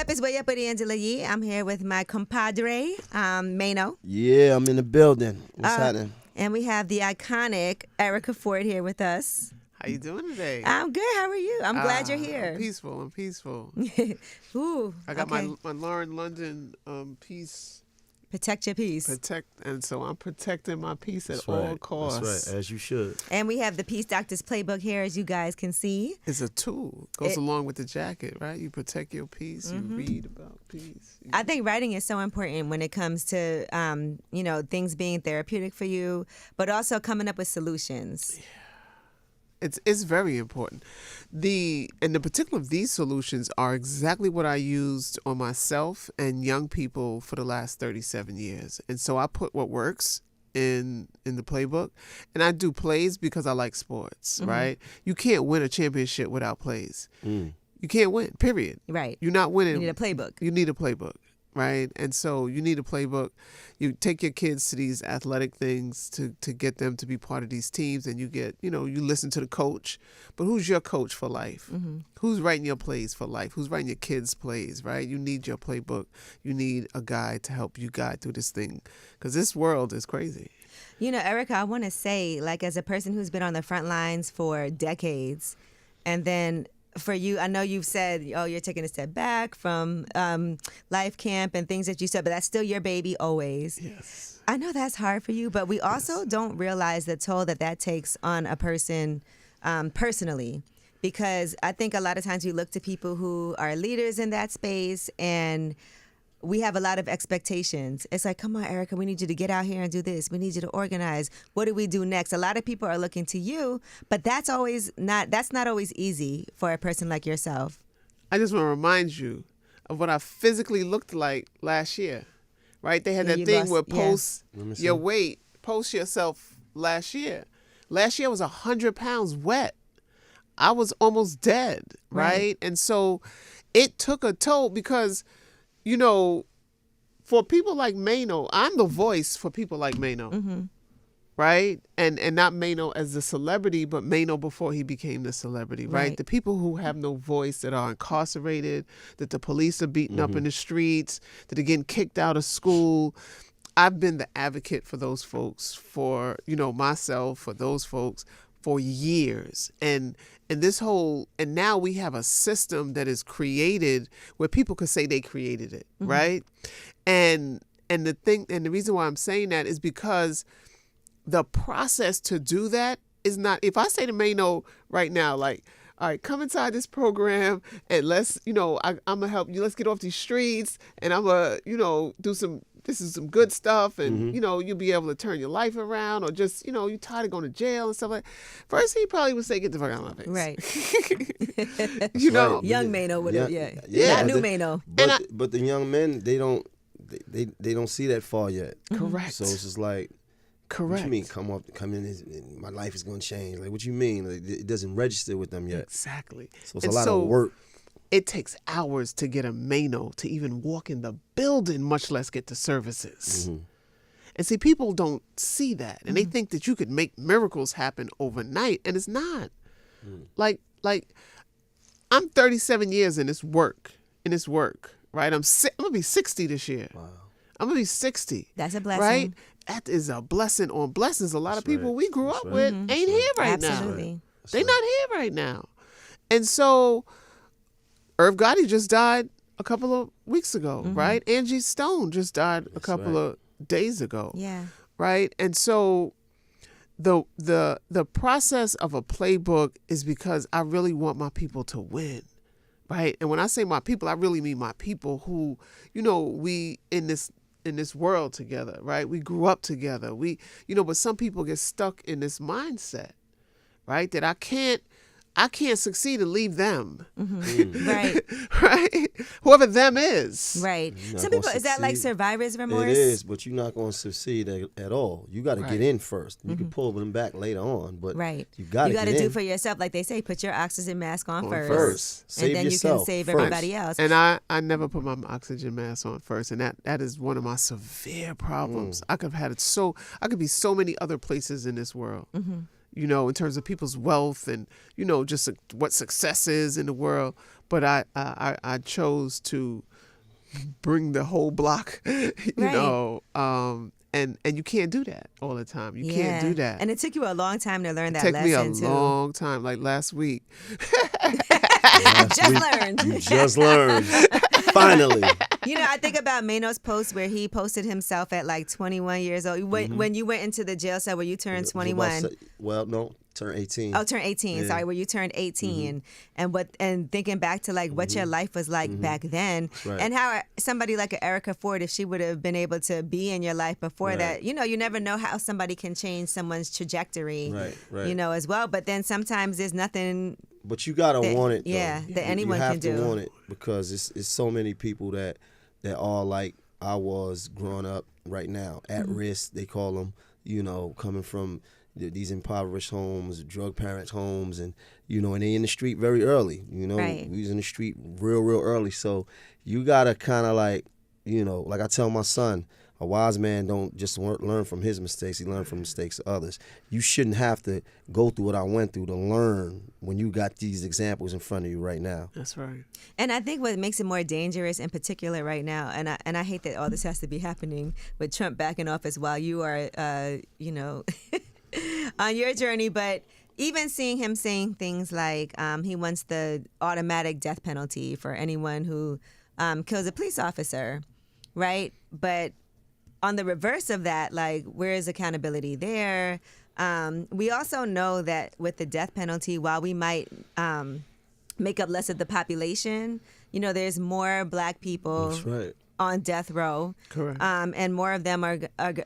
up? It's Way Up with Angela Yee. I'm here with my compadre, Mano. Yeah, I'm in the building. What's happening? And we have the iconic Erica Ford here with us. How you doing today? I'm good. How are you? I'm glad you're here. I'm peaceful. Ooh, I got okay. my Lauren London peace. Protect your peace. And so I'm protecting my peace at That's all right. costs. That's right, as you should. And we have the Peace Doctor's Playbook here, as you guys can see. It's a tool. Goes along with the jacket, right? You protect your peace. You read about peace. I think writing is so important when it comes to, things being therapeutic for you, but also coming up with solutions. Yeah. It's very important. The particular of these solutions are exactly what I used on myself and young people for the last 37 years. And so I put what works in the playbook, and I do plays because I like sports, right? You can't win a championship without plays. You can't win, period. Right. You're not winning. You need a playbook. You need a playbook. Right. And so you need a playbook. You take your kids to these athletic things to get them to be part of these teams, and you get, you listen to the coach. But who's your coach for life? Who's writing your plays for life? Who's writing your kids' plays, right? You need your playbook. You need a guide to help you guide through this thing, because this world is crazy. Erica, I want to say, as a person who's been on the front lines for decades, and then for you, I know you've said, you're taking a step back from life camp and things that you said, but that's still your baby always. Yes. I know that's hard for you, but we also don't realize the toll that takes on a person personally, because I think a lot of times we look to people who are leaders in that space, and we have a lot of expectations. It's like, come on, Erica, we need you to get out here and do this. We need you to organize. What do we do next? A lot of people are looking to you, but that's not always easy for a person like yourself. I just want to remind you of what I physically looked like last year, right? They had that thing where post your weight, post yourself last year. Last year I was 100 pounds wet. I was almost dead, right? And so it took a toll because, for people like Mano, I'm the voice for people like Mano, right? And not Mano as the celebrity, but Mano before he became the celebrity, right? The people who have no voice, that are incarcerated, that the police are beating up in the streets, that are getting kicked out of school. I've been the advocate for those folks, for, myself, for those folks for years. And now we have a system that is created where people could say they created it, right? And the reason why I'm saying that is because the process to do that is not, if I say to Mano right now, like, all right, come inside this program and let's, I'm gonna help you, let's get off these streets, and I'm gonna, this is some good stuff, and you'll be able to turn your life around, or just, you're tired of going to jail and stuff like that. First, he probably would say, get the fuck out of my face. Right. Right. Young Mano would have, yeah. Not new Mano. But the young men, they don't see that far yet. Correct. So it's just like, correct. What you mean, come in, and my life is going to change? Like, what you mean? Like, it doesn't register with them yet. Exactly. So it's a lot of work. It takes hours to get a Mano to even walk in the building, much less get the services. And see, people don't see that. And they think that you could make miracles happen overnight. And it's not. Like I'm 37 years in this work, right? I'm going to be 60 this year. Wow. I'm going to be 60. That's a blessing. Right? That is a blessing on blessings. A lot of people we grew up with ain't here right Absolutely. now. They're not here right now. And so Irv Gotti just died a couple of weeks ago, right? Angie Stone just died a couple of days ago. Yeah. Right? And so the process of a playbook is because I really want my people to win. Right? And when I say my people, I really mean my people who, we in this world together, right? We grew up together. But some people get stuck in this mindset, right? That I can't succeed and leave them. Right. Right? Whoever them is. Right. Some people, is that like survivor's remorse? It is, but you're not going to succeed at all. You got to get in first. You can pull them back later on, but you got to do for yourself. Like they say, put your oxygen mask on first. Save and then yourself you can save first. everybody else. And I never put my oxygen mask on first, and that is one of my severe problems. I could be so many other places in this world. you know, in terms of people's wealth and, you know, just what success is in the world. But I chose to bring the whole block, you know, and you can't do that all the time. You can't do that. And it took you a long time to learn that lesson, It took me a long time, like last week. You just learned. Finally. You know, I think about Mano's post where he posted himself at like 21 years old. When you went into the jail cell where you turned 21. Well, no, turned 18. Oh, turned 18. Yeah. Sorry, where you turned 18. And thinking back to like what your life was like back then, and how somebody like Erica Ford, if she would have been able to be in your life before that, you know, you never know how somebody can change someone's trajectory, you know, as well. But then sometimes there's nothing. But you gotta want it, though. Yeah, that anyone can do. You have to want it because it's so many people that are like I was growing up right now, at risk, they call them, you know, coming from these impoverished homes, drug parents' homes, and, you know, and they in the street very early, you know. We was in the street real early. So you gotta kind of like, you know, like I tell my son, a wise man don't just learn from his mistakes, he learns from mistakes of others. You shouldn't have to go through what I went through to learn when you got these examples in front of you right now. That's right. And I think what makes it more dangerous in particular right now, and I hate that all this has to be happening with Trump back in office while you are, you know, on your journey, but even seeing him saying things like he wants the automatic death penalty for anyone who kills a police officer, right? But on the reverse of that, like, where is accountability there? We also know that with the death penalty, while we might make up less of the population, you know, there's more Black people on death row. Correct. And more of them are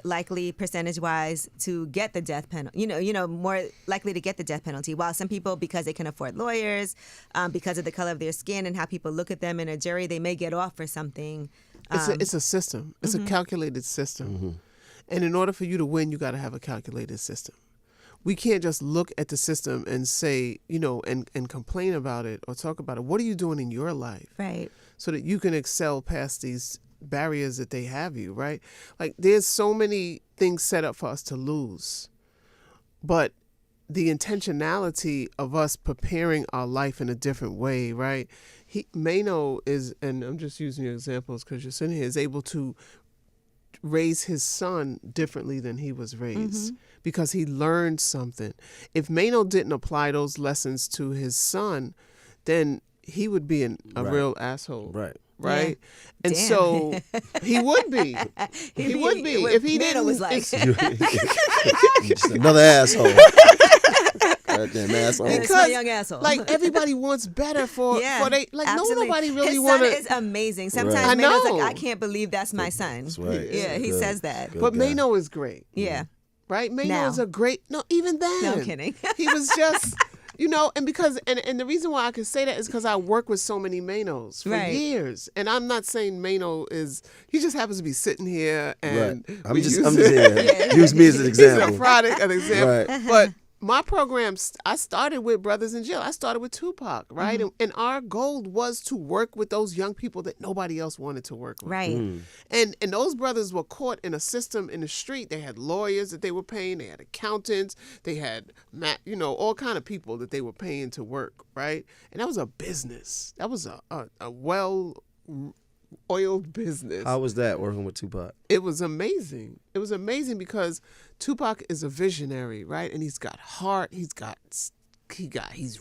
likely, percentage-wise, to get the death penalty. You know, more likely to get the death penalty. While some people, because they can afford lawyers, because of the color of their skin and how people look at them in a jury, they may get off for something. It's a system. It's a calculated system. And in order for you to win, you got to have a calculated system. We can't just look at the system and say, you know, and complain about it or talk about it. What are you doing in your life? Right. So that you can excel past these barriers that they have you, right? Like, there's so many things set up for us to lose. But the intentionality of us preparing our life in a different way, right? Mano is, and I'm just using your examples because you're sitting here, is able to raise his son differently than he was raised because he learned something. If Mano didn't apply those lessons to his son, then he would be a real asshole. Right? Yeah. And so he would be. He would be. If he didn't. Was like. Just another asshole. Goddamn asshole. Because, young asshole. Like, everybody wants better for they, like, absolutely. Nobody really want to. His son is amazing. Sometimes Mano's like, I can't believe that's my son. That's right. Yeah, he says that. But Mano is great. Yeah. Right? Mano is a great, no, even then. No, I'm kidding. He was just, you know, and because, and the reason why I can say that is because I work with so many Manos for years. And I'm not saying Mano he just happens to be sitting here and I'm just here. Use me as an example. He's a product, an example. But my programs, I started with Brothers in Jail. I started with Tupac, right? And our goal was to work with those young people that nobody else wanted to work with. Right. And those brothers were caught in a system in the street. They had lawyers that they were paying. They had accountants. They had, you know, all kind of people that they were paying to work, right? And that was a business. That was a well-oiled business. How was that working with Tupac? It was amazing. It was amazing because Tupac is a visionary, right? And he's got heart. He's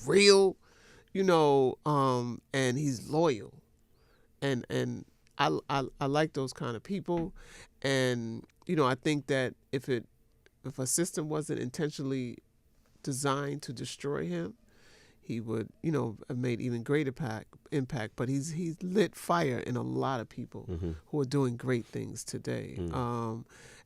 real, you know, and he's loyal. And I like those kind of people. And, you know, I think that if a system wasn't intentionally designed to destroy him, he would, you know, have made even greater impact. But he's lit fire in a lot of people who are doing great things today.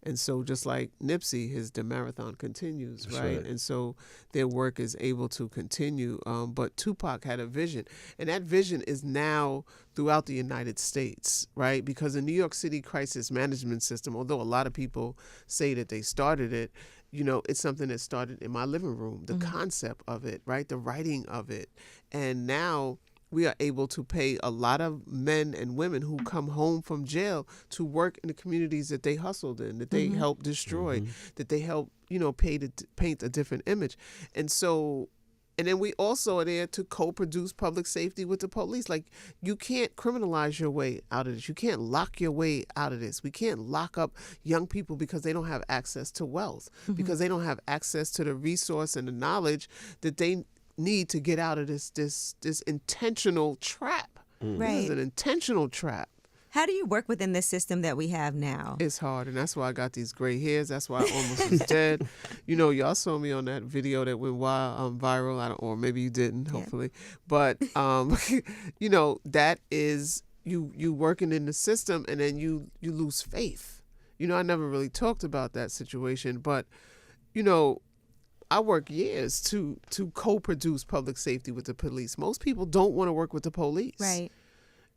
And so just like Nipsey, the marathon continues, right? And so their work is able to continue. But Tupac had a vision. And that vision is now throughout the United States, right? Because the New York City crisis management system, although a lot of people say that they started it, you know, it's something that started in my living room, the concept of it, right? The writing of it. And now we are able to pay a lot of men and women who come home from jail to work in the communities that they hustled in, that they helped destroy, that they help, paint a different image. And so, and then we also are there to co-produce public safety with the police. Like, you can't criminalize your way out of this. You can't lock your way out of this. We can't lock up young people because they don't have access to wealth, because they don't have access to the resource and the knowledge that they need to get out of this intentional trap. Right. This is an intentional trap. How do you work within the system that we have now? It's hard, and that's why I got these gray hairs. That's why I almost was dead. Y'all saw me on that video that went viral. Or maybe you didn't, hopefully. But, that is you working in the system, and then you lose faith. I never really talked about that situation, but, I work years to co-produce public safety with the police. Most people don't want to work with the police. Right.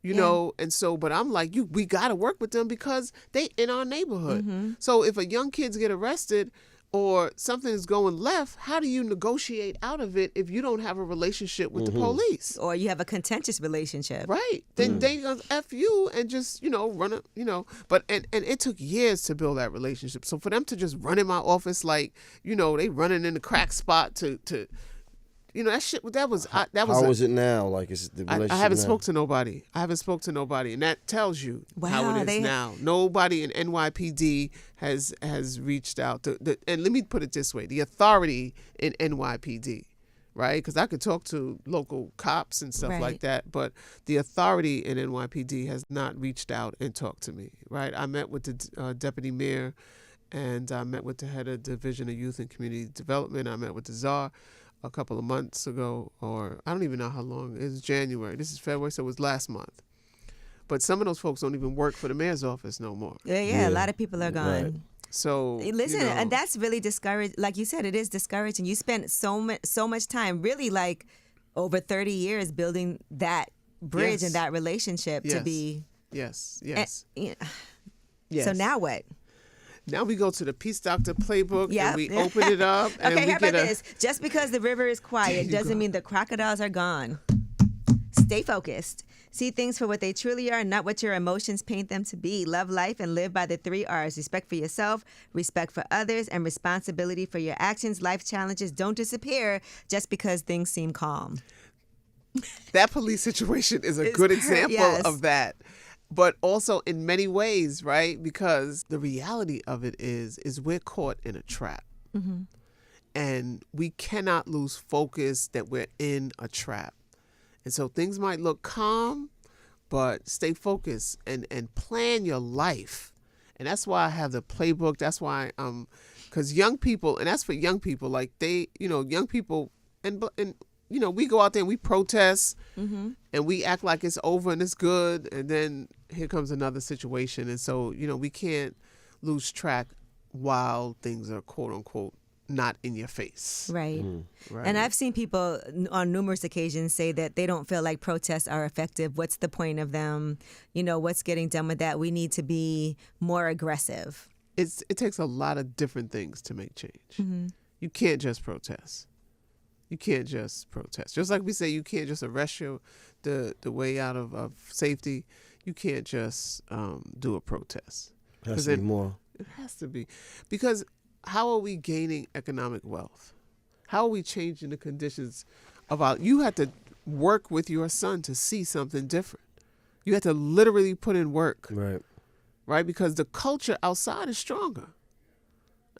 And so, but I'm like, we got to work with them because they in our neighborhood. So if a young kids get arrested or something is going left, how do you negotiate out of it if you don't have a relationship with the police? Or you have a contentious relationship. Right. Then they gonna F you and just, run it, But, and it took years to build that relationship. So for them to just run in my office like, they running in the crack spot to that shit, How is it now? Like, is the relationship I haven't now? spoke to nobody. And that tells you how it is now. Nobody in NYPD has reached out. And let me put it this way: the authority in NYPD, right? Because I could talk to local cops and stuff like that, but the authority in NYPD has not reached out and talked to me, right? I met with the deputy mayor, and I met with the head of Division of Youth and Community Development. I met with the czar a couple of months ago, or I don't even know how long. It was January. This is February, so it was last month. But some of those folks don't even work for the mayor's office no more. Yeah, a lot of people are gone. Right. So listen, and that's really discouraging. Like you said, it is discouraging. You spent so much time, really like over 30 years, building that bridge and that relationship to be. Yes. Yes. So now what? Now we go to the Peace Doctor Playbook and we open it up. And okay, we how about this? Just because the river is quiet doesn't mean the crocodiles are gone. Stay focused. See things for what they truly are, not what your emotions paint them to be. Love life and live by the 3 R's. Respect for yourself, respect for others, and responsibility for your actions. Life challenges don't disappear just because things seem calm. That police situation is a good example of that. But also in many ways, right? Because the reality of it is we're caught in a trap. And we cannot lose focus that we're in a trap. And so things might look calm, but stay focused and plan your life. And that's why I have the playbook. That's why, because young people, and that's for young people, like young people, and we go out there and we protest and we act like it's over and it's good. And then here comes another situation. And so, we can't lose track while things are quote unquote not in your face. Right. Right. And I've seen people on numerous occasions say that they don't feel like protests are effective. What's the point of them? What's getting done with that? We need to be more aggressive. It takes a lot of different things to make change. You can't just protest. Just like we say, you can't just arrest the way out of safety. You can't just do a protest. It has to be more. It has to be. Because how are we gaining economic wealth? How are we changing the conditions of you have to work with your son to see something different. You have to literally put in work. Right? Because the culture outside is stronger.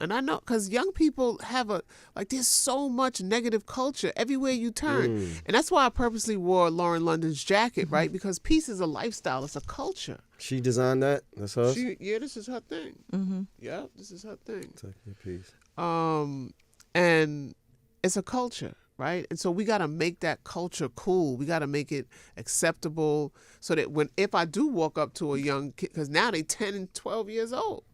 And I know, because young people have there's so much negative culture everywhere you turn. And that's why I purposely wore Lauren London's jacket, right? Because peace is a lifestyle. It's a culture. She designed that? That's hers? This is her thing. Yeah, this is her thing. Take your peace. And it's a culture, right? And so we got to make that culture cool. We got to make it acceptable so that if I do walk up to a young kid, because now they 10 and 12 years old,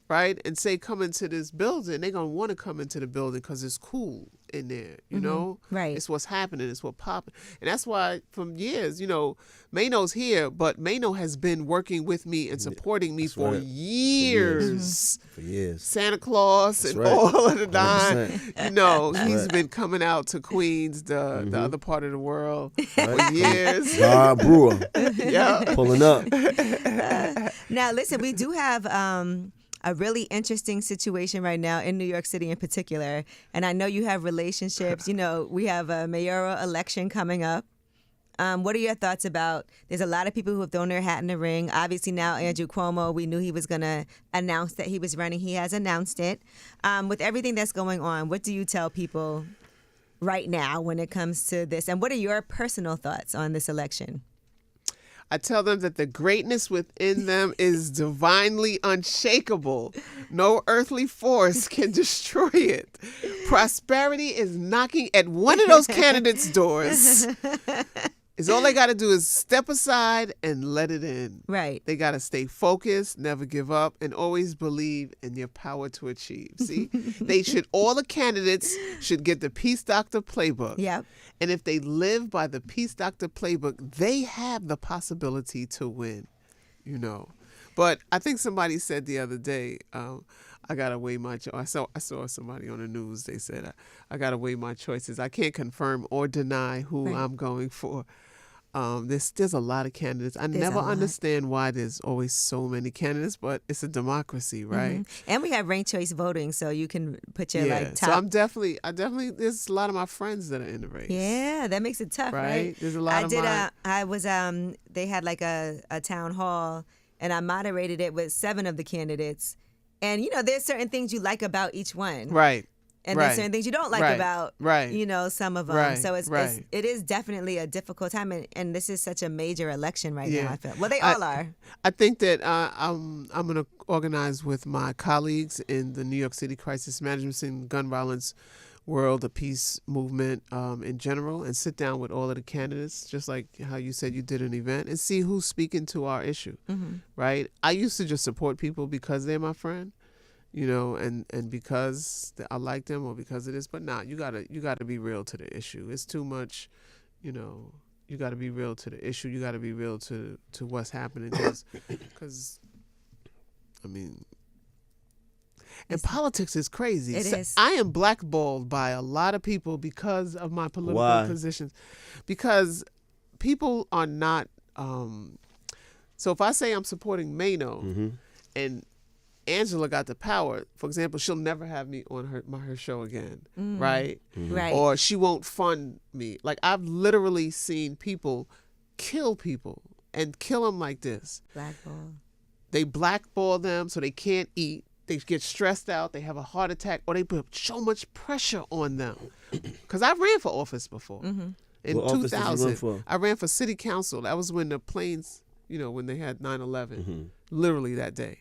right, and say come into this building, they're going to want to come into the building because it's cool in there, you know? Right. It's what's happening. It's what's popping. And that's why from years, you know, Mano's here, but Mano has been working with me and supporting me for years. For years. Santa Claus and all of the nine. You know, he's been coming out to Queens, the other part of the world, for years. God Brewer. Yeah. Pulling up. Now, listen, we do have a really interesting situation right now in New York City in particular. And I know you have relationships. You know, we have a mayoral election coming up. What are your thoughts about, there's a lot of people who have thrown their hat in the ring. Obviously now Andrew Cuomo, we knew he was going to announce that he was running. He has announced it. With everything that's going on, what do you tell people right now when it comes to this? And what are your personal thoughts on this election? I tell them that the greatness within them is divinely unshakable. No earthly force can destroy it. Prosperity is knocking at one of those candidates' doors. It's all they got to do is step aside and let it in. Right. They got to stay focused, never give up, and always believe in their power to achieve. See, all the candidates should get the Peace Doctor Playbook. Yep. And if they live by the Peace Doctor Playbook, they have the possibility to win, you know. But I think somebody said the other day, I got to weigh my choices. I saw somebody on the news. They said, I got to weigh my choices. I can't confirm or deny who I'm going for. There's a lot of candidates. I never understand why there's always so many candidates, but it's a democracy, right? And we have ranked choice voting, so you can put your top. So I definitely, there's a lot of my friends that are in the race. Yeah, that makes it tough, right? There's a lot they had like a town hall, and I moderated it with 7 of the candidates. And, you know, there's certain things you like about each one. Right. And there's certain things you don't like about, you know, some of them. So it is definitely a difficult time. And this is such a major election right now, I feel. Well, they all are. I think that I'm going to organize with my colleagues in the New York City crisis management and gun violence world, the peace movement in general, and sit down with all of the candidates, just like how you said you did an event, and see who's speaking to our issue, right? I used to just support people because they're my friend. You know, and because I like them or because it is, but now you gotta be real to the issue. It's too much, you know. You gotta be real to the issue. You gotta be real to what's happening, because I mean, and politics is crazy. It is. I am blackballed by a lot of people because of my political positions, because people are not. So if I say I'm supporting Mano, and Angela got the power, for example, she'll never have me on her show again, right? Right. Or she won't fund me. Like, I've literally seen people kill people and kill them like this. Blackball. They blackball them so they can't eat. They get stressed out. They have a heart attack, or they put so much pressure on them. Because I ran for office before. In What office did you run 2000, for? I ran for city council. That was when the planes, you know, when they had 9/11, literally that day.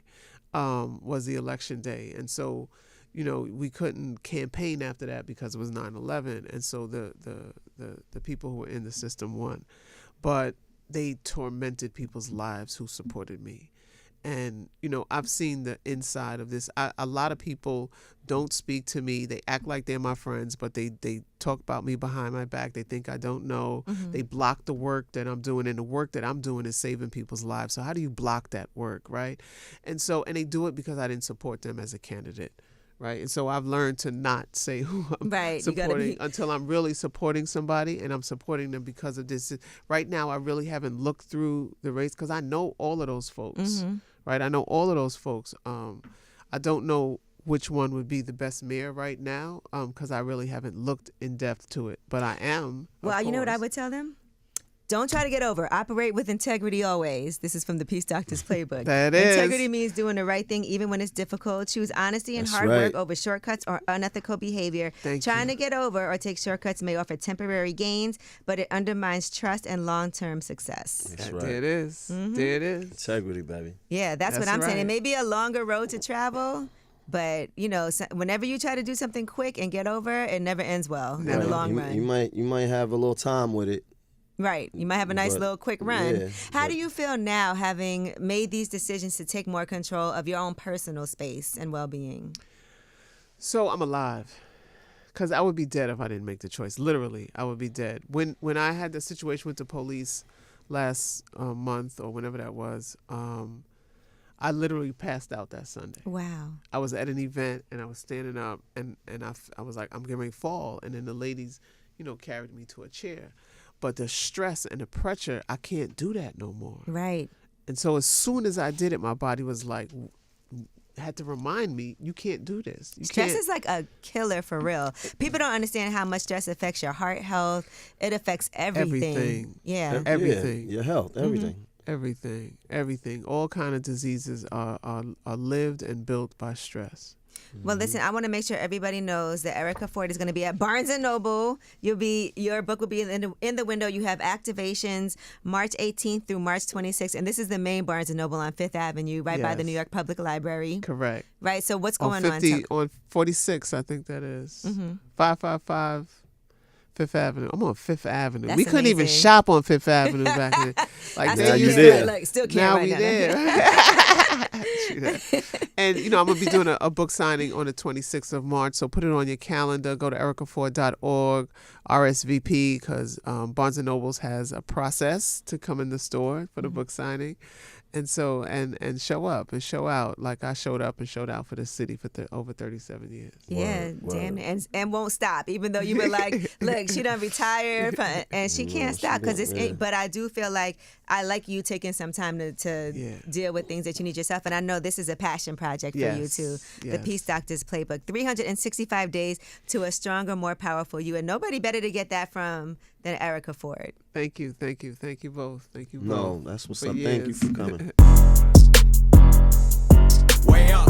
Was the election day. And so, you know, we couldn't campaign after that because it was 9/11. And so the people who were in the system won. But they tormented people's lives who supported me. And, you know, I've seen the inside of this. A lot of people don't speak to me. They act like they're my friends, but they talk about me behind my back. They think I don't know. They block the work that I'm doing, and the work that I'm doing is saving people's lives. So how do you block that work, right? And they do it because I didn't support them as a candidate, right? And so I've learned to not say who I'm supporting until I'm really supporting somebody, and I'm supporting them because of this. Right now, I really haven't looked through the race because I know all of those folks, right? I know all of those folks. I don't know which one would be the best mayor right now because I really haven't looked in depth to it, but I am. Well, you know what I would tell them? Don't try to get over. Operate with integrity always. This is from the Peace Doctor's Playbook. That is. Integrity means doing the right thing even when it's difficult. Choose honesty and hard work over shortcuts or unethical behavior. Trying to get over or take shortcuts may offer temporary gains, but it undermines trust and long-term success. That's right. There it is. There it is. Integrity, baby. Yeah, that's what I'm saying. It may be a longer road to travel, but, you know, whenever you try to do something quick and get over, it never ends well in the long run. You might have a little time with it. Right. You might have a nice But, little quick run. yeah, How but- do you feel now, having made these decisions to take more control of your own personal space and well-being? So I'm alive, because I would be dead if I didn't make the choice. Literally, I would be dead. When I had the situation with the police last month or whenever that was, I literally passed out that Sunday. Wow. I was at an event and I was standing up and I was like, I'm getting ready to fall. And then the ladies, carried me to a chair. But the stress and the pressure, I can't do that no more. Right. And so as soon as I did it, my body was like, had to remind me, you can't do this. Stress is like a killer for real. People don't understand how much stress affects your heart health. It affects everything. Yeah. Everything. Yeah, your health, everything. Everything. All kind of diseases are lived and built by stress. Well, listen, I want to make sure everybody knows that Erica Ford is going to be at Barnes & Noble. Your book will be in the window. You have activations March 18th through March 26th. And this is the main Barnes & Noble on Fifth Avenue, right by the New York Public Library. Correct. Right. So what's going on? On 46, I think that is. 555 Fifth Avenue. I'm on Fifth Avenue. That's we couldn't even amazing. shop on Fifth Avenue back then. Like now you can't, there. Like, still can't now right we now. there. And I'm gonna be doing a book signing on the 26th of March, so put it on your calendar. Go to ericaford.org, RSVP, because Barnes & Nobles has a process to come in the store for the book signing. And so, and show up and show out like I showed up and showed out for this city for over 37 years. Yeah, Word. damn it. And won't stop, even though you were like, look, she done retired and she can't stop because it's, but I do feel like I like you taking some time to deal with things that you need yourself. And I know this is a passion project for you too. The Peace Doctors Playbook, 365 days to a stronger, more powerful you. And nobody better to get that from than Erica Ford. Thank you both. Thank you both. No, that's what's For up. Thank you years. for coming. Way up.